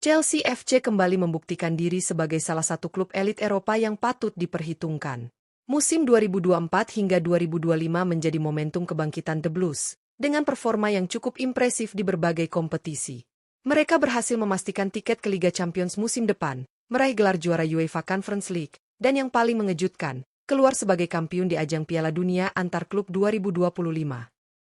Chelsea FC kembali membuktikan diri sebagai salah satu klub elit Eropa yang patut diperhitungkan. Musim 2024 hingga 2025 menjadi momentum kebangkitan The Blues, dengan performa yang cukup impresif di berbagai kompetisi. Mereka berhasil memastikan tiket ke Liga Champions musim depan, meraih gelar juara UEFA Conference League, dan yang paling mengejutkan, keluar sebagai kampiun di ajang Piala Dunia antar klub 2025.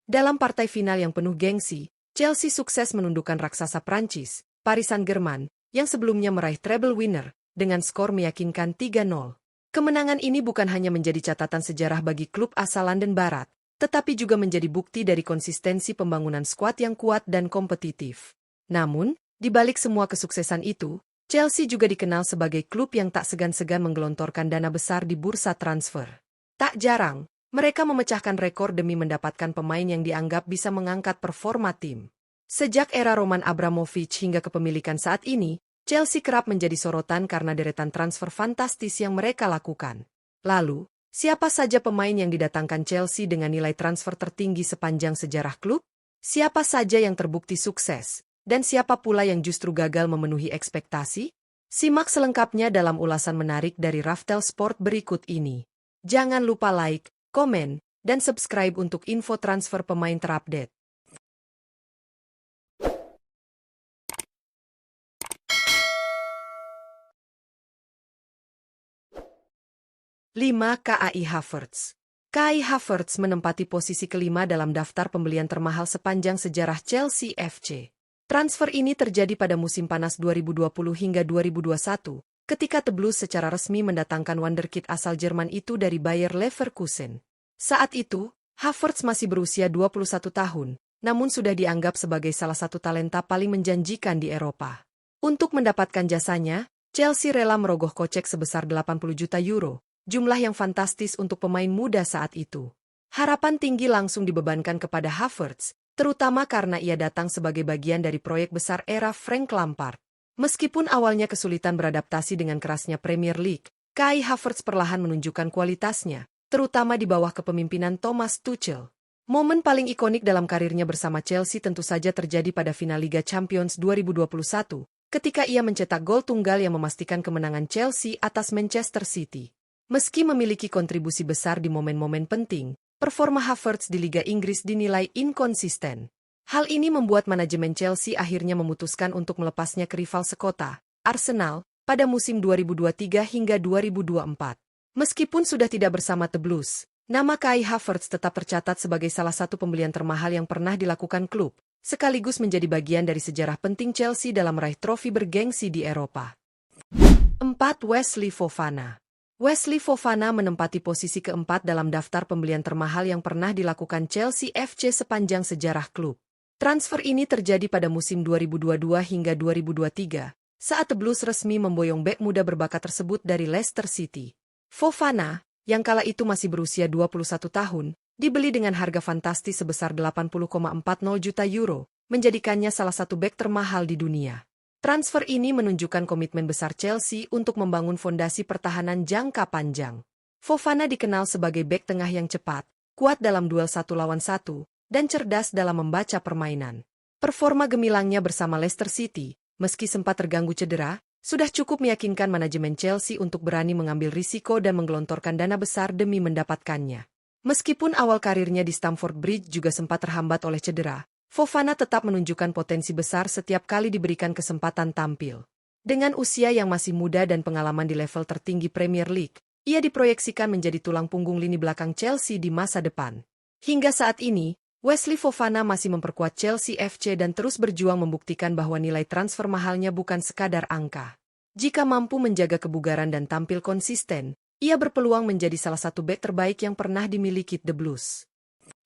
Dalam partai final yang penuh gengsi, Chelsea sukses menundukkan raksasa Prancis, Paris Saint-Germain, yang sebelumnya meraih treble winner, dengan skor meyakinkan 3-0. Kemenangan ini bukan hanya menjadi catatan sejarah bagi klub asal London Barat, tetapi juga menjadi bukti dari konsistensi pembangunan skuad yang kuat dan kompetitif. Namun, di balik semua kesuksesan itu, Chelsea juga dikenal sebagai klub yang tak segan-segan menggelontorkan dana besar di bursa transfer. Tak jarang, mereka memecahkan rekor demi mendapatkan pemain yang dianggap bisa mengangkat performa tim. Sejak era Roman Abramovich hingga kepemilikan saat ini, Chelsea kerap menjadi sorotan karena deretan transfer fantastis yang mereka lakukan. Lalu, siapa saja pemain yang didatangkan Chelsea dengan nilai transfer tertinggi sepanjang sejarah klub? Siapa saja yang terbukti sukses? Dan siapa pula yang justru gagal memenuhi ekspektasi? Simak selengkapnya dalam ulasan menarik dari Raftel Sport berikut ini. Jangan lupa like, komen, dan subscribe untuk info transfer pemain terupdate. 5. Kai Havertz. Kai Havertz menempati posisi kelima dalam daftar pembelian termahal sepanjang sejarah Chelsea FC. Transfer ini terjadi pada musim panas 2020 hingga 2021, ketika The Blues secara resmi mendatangkan wonderkid asal Jerman itu dari Bayer Leverkusen. Saat itu, Havertz masih berusia 21 tahun, namun sudah dianggap sebagai salah satu talenta paling menjanjikan di Eropa. Untuk mendapatkan jasanya, Chelsea rela merogoh kocek sebesar 80 juta euro, jumlah yang fantastis untuk pemain muda saat itu. Harapan tinggi langsung dibebankan kepada Havertz, terutama karena ia datang sebagai bagian dari proyek besar era Frank Lampard. Meskipun awalnya kesulitan beradaptasi dengan kerasnya Premier League, Kai Havertz perlahan menunjukkan kualitasnya, terutama di bawah kepemimpinan Thomas Tuchel. Momen paling ikonik dalam karirnya bersama Chelsea tentu saja terjadi pada final Liga Champions 2021, ketika ia mencetak gol tunggal yang memastikan kemenangan Chelsea atas Manchester City. Meski memiliki kontribusi besar di momen-momen penting, performa Havertz di Liga Inggris dinilai inkonsisten. Hal ini membuat manajemen Chelsea akhirnya memutuskan untuk melepasnya ke rival sekota, Arsenal, pada musim 2023 hingga 2024. Meskipun sudah tidak bersama The Blues, nama Kai Havertz tetap tercatat sebagai salah satu pembelian termahal yang pernah dilakukan klub, sekaligus menjadi bagian dari sejarah penting Chelsea dalam meraih trofi bergengsi di Eropa. 4. Wesley Fofana. Wesley Fofana menempati posisi keempat dalam daftar pembelian termahal yang pernah dilakukan Chelsea FC sepanjang sejarah klub. Transfer ini terjadi pada musim 2022 hingga 2023, saat The Blues resmi memboyong bek muda berbakat tersebut dari Leicester City. Fofana, yang kala itu masih berusia 21 tahun, dibeli dengan harga fantastis sebesar 80,40 juta euro, menjadikannya salah satu bek termahal di dunia. Transfer ini menunjukkan komitmen besar Chelsea untuk membangun fondasi pertahanan jangka panjang. Fofana dikenal sebagai bek tengah yang cepat, kuat dalam duel 1 lawan 1, dan cerdas dalam membaca permainan. Performa gemilangnya bersama Leicester City, meski sempat terganggu cedera, sudah cukup meyakinkan manajemen Chelsea untuk berani mengambil risiko dan menggelontorkan dana besar demi mendapatkannya. Meskipun awal karirnya di Stamford Bridge juga sempat terhambat oleh cedera, Fofana tetap menunjukkan potensi besar setiap kali diberikan kesempatan tampil. Dengan usia yang masih muda dan pengalaman di level tertinggi Premier League, ia diproyeksikan menjadi tulang punggung lini belakang Chelsea di masa depan. Hingga saat ini, Wesley Fofana masih memperkuat Chelsea FC dan terus berjuang membuktikan bahwa nilai transfer mahalnya bukan sekadar angka. Jika mampu menjaga kebugaran dan tampil konsisten, ia berpeluang menjadi salah satu bek terbaik yang pernah dimiliki The Blues.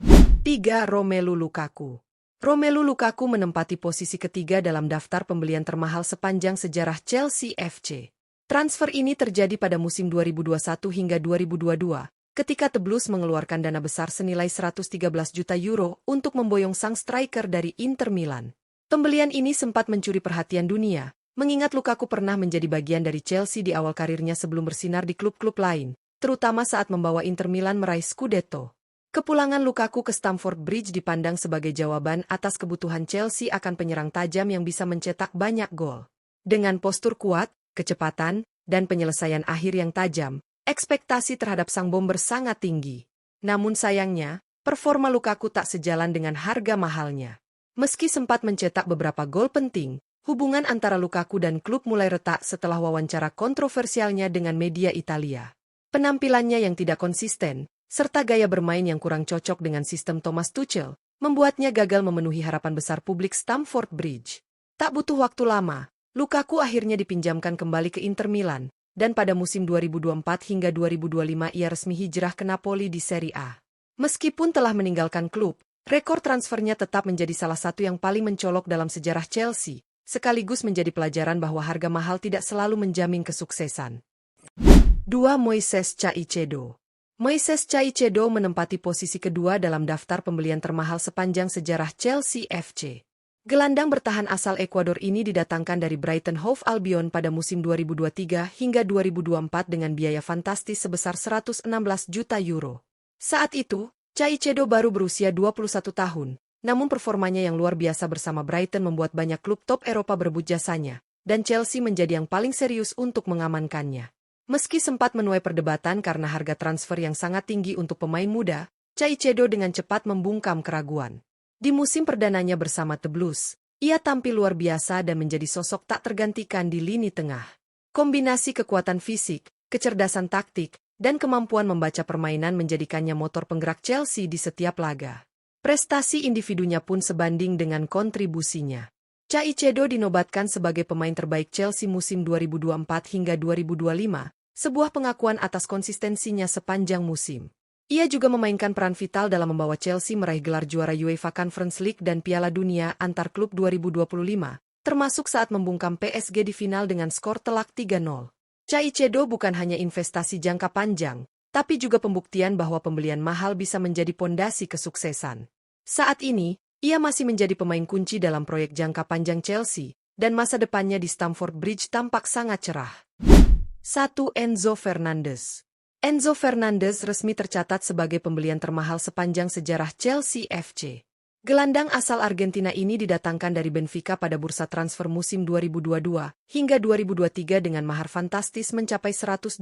3. Romelu Lukaku. Romelu Lukaku menempati posisi ketiga dalam daftar pembelian termahal sepanjang sejarah Chelsea FC. Transfer ini terjadi pada musim 2021 hingga 2022, ketika The Blues mengeluarkan dana besar senilai 113 juta euro untuk memboyong sang striker dari Inter Milan. Pembelian ini sempat mencuri perhatian dunia, mengingat Lukaku pernah menjadi bagian dari Chelsea di awal karirnya sebelum bersinar di klub-klub lain, terutama saat membawa Inter Milan meraih Scudetto. Kepulangan Lukaku ke Stamford Bridge dipandang sebagai jawaban atas kebutuhan Chelsea akan penyerang tajam yang bisa mencetak banyak gol. Dengan postur kuat, kecepatan, dan penyelesaian akhir yang tajam, ekspektasi terhadap sang bomber sangat tinggi. Namun sayangnya, performa Lukaku tak sejalan dengan harga mahalnya. Meski sempat mencetak beberapa gol penting, hubungan antara Lukaku dan klub mulai retak setelah wawancara kontroversialnya dengan media Italia. Penampilannya yang tidak konsisten, serta gaya bermain yang kurang cocok dengan sistem Thomas Tuchel, membuatnya gagal memenuhi harapan besar publik Stamford Bridge. Tak butuh waktu lama, Lukaku akhirnya dipinjamkan kembali ke Inter Milan, dan pada musim 2024 hingga 2025 ia resmi hijrah ke Napoli di Serie A. Meskipun telah meninggalkan klub, rekor transfernya tetap menjadi salah satu yang paling mencolok dalam sejarah Chelsea, sekaligus menjadi pelajaran bahwa harga mahal tidak selalu menjamin kesuksesan. 2. Moises Caicedo. Moises Caicedo menempati posisi kedua dalam daftar pembelian termahal sepanjang sejarah Chelsea FC. Gelandang bertahan asal Ekuador ini didatangkan dari Brighton Hove Albion pada musim 2023 hingga 2024 dengan biaya fantastis sebesar 116 juta euro. Saat itu, Caicedo baru berusia 21 tahun, namun performanya yang luar biasa bersama Brighton membuat banyak klub top Eropa berebut jasanya, dan Chelsea menjadi yang paling serius untuk mengamankannya. Meski sempat menuai perdebatan karena harga transfer yang sangat tinggi untuk pemain muda, Caicedo dengan cepat membungkam keraguan. Di musim perdananya bersama The Blues, ia tampil luar biasa dan menjadi sosok tak tergantikan di lini tengah. Kombinasi kekuatan fisik, kecerdasan taktik, dan kemampuan membaca permainan menjadikannya motor penggerak Chelsea di setiap laga. Prestasi individunya pun sebanding dengan kontribusinya. Caicedo dinobatkan sebagai pemain terbaik Chelsea musim 2024 hingga 2025, sebuah pengakuan atas konsistensinya sepanjang musim. Ia juga memainkan peran vital dalam membawa Chelsea meraih gelar juara UEFA Conference League dan Piala Dunia antar klub 2025, termasuk saat membungkam PSG di final dengan skor telak 3-0. Caicedo bukan hanya investasi jangka panjang, tapi juga pembuktian bahwa pembelian mahal bisa menjadi pondasi kesuksesan. Saat ini, ia masih menjadi pemain kunci dalam proyek jangka panjang Chelsea, dan masa depannya di Stamford Bridge tampak sangat cerah. 1. Enzo Fernandez. Enzo Fernandez resmi tercatat sebagai pembelian termahal sepanjang sejarah Chelsea FC. Gelandang asal Argentina ini didatangkan dari Benfica pada bursa transfer musim 2022 hingga 2023 dengan mahar fantastis mencapai 121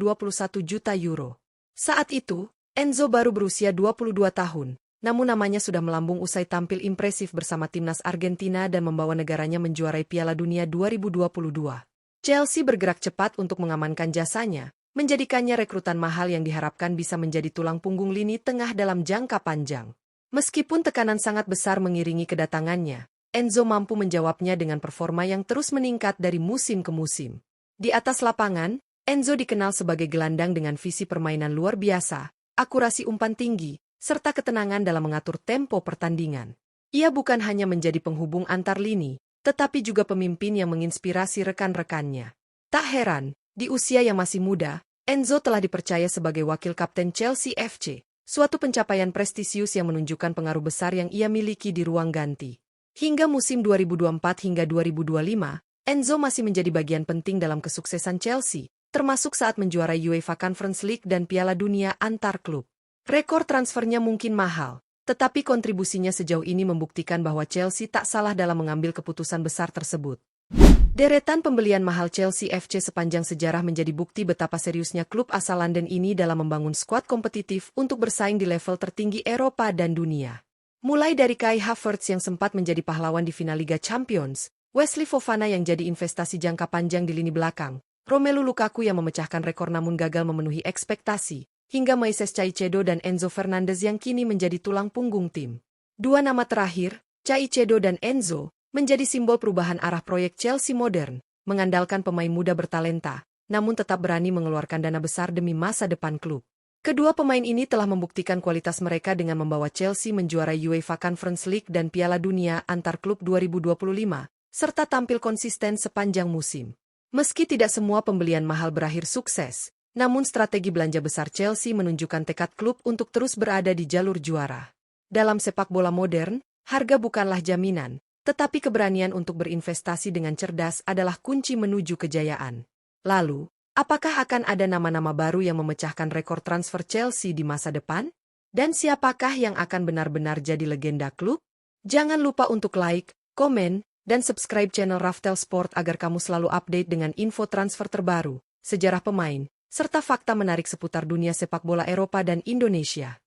juta euro. Saat itu, Enzo baru berusia 22 tahun, namun namanya sudah melambung usai tampil impresif bersama timnas Argentina dan membawa negaranya menjuarai Piala Dunia 2022. Chelsea bergerak cepat untuk mengamankan jasanya, menjadikannya rekrutan mahal yang diharapkan bisa menjadi tulang punggung lini tengah dalam jangka panjang. Meskipun tekanan sangat besar mengiringi kedatangannya, Enzo mampu menjawabnya dengan performa yang terus meningkat dari musim ke musim. Di atas lapangan, Enzo dikenal sebagai gelandang dengan visi permainan luar biasa, akurasi umpan tinggi, serta ketenangan dalam mengatur tempo pertandingan. Ia bukan hanya menjadi penghubung antar lini, tetapi juga pemimpin yang menginspirasi rekan-rekannya. Tak heran, di usia yang masih muda, Enzo telah dipercaya sebagai wakil kapten Chelsea FC, suatu pencapaian prestisius yang menunjukkan pengaruh besar yang ia miliki di ruang ganti. Hingga musim 2024 hingga 2025, Enzo masih menjadi bagian penting dalam kesuksesan Chelsea, termasuk saat menjuarai UEFA Conference League dan Piala Dunia antar klub. Rekor transfernya mungkin mahal, tetapi kontribusinya sejauh ini membuktikan bahwa Chelsea tak salah dalam mengambil keputusan besar tersebut. Deretan pembelian mahal Chelsea FC sepanjang sejarah menjadi bukti betapa seriusnya klub asal London ini dalam membangun skuad kompetitif untuk bersaing di level tertinggi Eropa dan dunia. Mulai dari Kai Havertz yang sempat menjadi pahlawan di final Liga Champions, Wesley Fofana yang jadi investasi jangka panjang di lini belakang, Romelu Lukaku yang memecahkan rekor namun gagal memenuhi ekspektasi, hingga Moises Caicedo dan Enzo Fernandez yang kini menjadi tulang punggung tim. Dua nama terakhir, Caicedo dan Enzo, menjadi simbol perubahan arah proyek Chelsea modern, mengandalkan pemain muda bertalenta, namun tetap berani mengeluarkan dana besar demi masa depan klub. Kedua pemain ini telah membuktikan kualitas mereka dengan membawa Chelsea menjuarai UEFA Conference League dan Piala Dunia antar klub 2025, serta tampil konsisten sepanjang musim. Meski tidak semua pembelian mahal berakhir sukses, namun strategi belanja besar Chelsea menunjukkan tekad klub untuk terus berada di jalur juara. Dalam sepak bola modern, harga bukanlah jaminan, tetapi keberanian untuk berinvestasi dengan cerdas adalah kunci menuju kejayaan. Lalu, apakah akan ada nama-nama baru yang memecahkan rekor transfer Chelsea di masa depan? Dan siapakah yang akan benar-benar jadi legenda klub? Jangan lupa untuk like, komen, Dan subscribe channel Raftel Sport agar kamu selalu update dengan info transfer terbaru, sejarah pemain, serta fakta menarik seputar dunia sepak bola Eropa dan Indonesia.